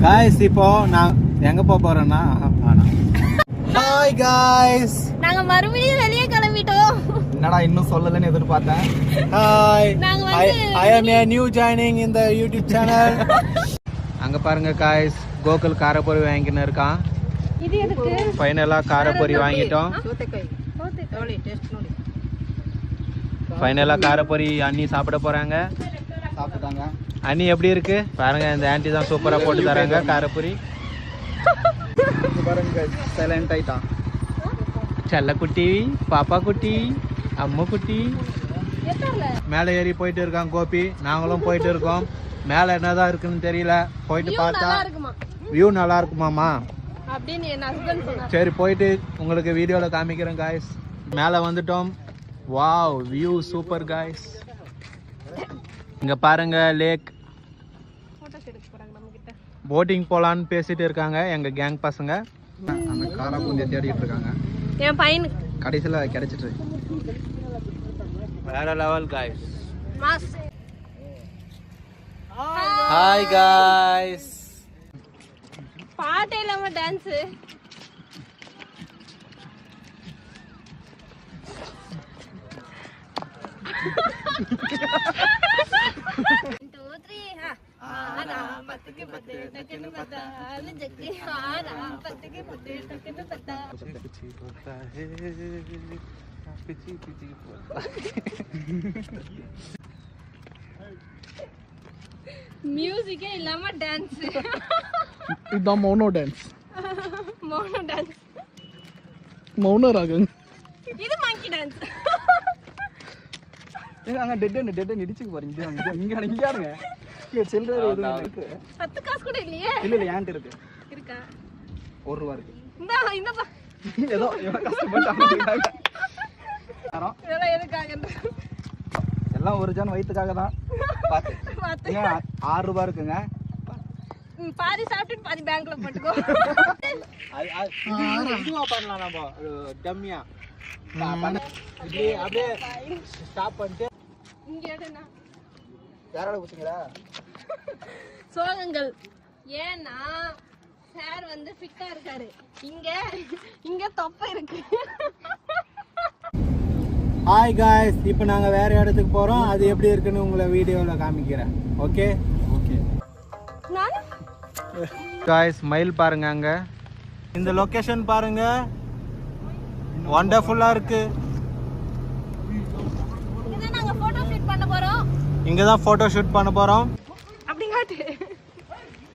Guys இப்போ நான் எங்க போறேன்னா ஹாய் गाइस நாங்க மறுபடியும் வெளிய கிளம்பிட்டோம். என்னடா இன்னும் சொல்லலன்னு எதிர்பார்த்தேன். ஹாய் நாங்க வந்து I am a new joining in the YouTube channel. அங்க பாருங்க गाइस கோகுல் காரப்பொரி வாங்கின்னு இருக்கான். இது எதுக்கு? ஃபைனலா காரப்பொரி வாங்கிட்டோம். ஃபைனலா காரப்பொரி அண்ணி சாப்பிட போறாங்க. சாப்பிட்டாங்க. அண்ணி எப்படி இருக்கு பாருங்க, இந்த ஆன்ட்டி தான் சூப்பரா போட்டு தராங்க காரப்பொரி. பாருங்க சைலண்ட் ஆயிட்டான். செல்லக்குட்டி, பாப்பா குட்டி, அம்மா குட்டி மேலே ஏறி போயிட்டு இருக்கான் கோபி. நாங்களும் போயிட்டு இருக்கோம். மேலே என்னதான் இருக்குன்னு தெரியல. போயிட்டு பார்த்தா வியூ நல்லா இருக்குமாமா அப்படின்னு என் ஹஸ்பண்ட் சொன்னார். சரி போயிட்டு உங்களுக்கு வீடியோல காமிக்கிறேன் காய்ஸ். மேலே வந்துட்டோம். Wow view super guys. இங்க பாருங்க லேக். போட்டோஸ் எடுக்க போறாங்க நம்ம கிட்ட. போட்டிங் போலான்னு பேசிட்டு இருக்காங்க எங்க கேங் பசங்க. அந்த காரா பூந்தியை தேடிட்டு இருக்காங்க. என் பையனுக்கு கடைசியில கிடைச்சிட்டு. வேற level guys. Mass. Hi guys. பாட்டே இல்லாம டான்ஸ். மியூசிக்கே இல்லாம டான்ஸ். இதான் மௌனோ டான்ஸ். மௌன டான்ஸ். மௌன ராகம். இது மங்கி டான்ஸ். ஏங்க அங்க டெட் இடிச்சுக்கு போறீங்க. இங்க யாருங்க சில்லறை எதுவும் இருக்கு? 10 காசு கூட இல்லையே. இல்ல ஏன்ட்டு இருக்கு. இருக்கா? 1 ரூபா இருக்கு. இந்தப்பா. ஏதோ இவன் கஷ்டப்பட்டாங்க. இதெல்லாம் எதுக்காக? எல்லாம் ஒரு ஜான் வயிற்றுக்காக தான். பார்த்து 6 ரூபா இருக்குங்க. பாதி சாப்பிட்டு பாதி பேங்க்ல போட்டுக்கோ. இதுவா பண்ணலாம் நம்ம டம்மியா. அப்படியே ஸ்டாப் பண்ணிட்டு இங்க எடுனா யாரால குச்சிங்களா சோகங்கள். ஏன்னா சார் வந்து ஃபிட்டா இருக்காரு. இங்க தொப்பை இருக்கு. ஹாய் காய்ஸ், இப்போ நாங்கள் வேற இடத்துக்கு போகிறோம். அது எப்படி இருக்குன்னு உங்களை வீடியோவில் காமிக்கிறேன். ஓகே ஓகே காய்ஸ், மயில் பாருங்க. அங்கே இந்த லொக்கேஷன் பாருங்க, வண்டர்ஃபுல்லாக இருக்கு. நாங்க போட்டோ ஷூட் பண்ண போறோம். இங்கே தான் ஃபோட்டோ ஷூட் பண்ண போகிறோம்.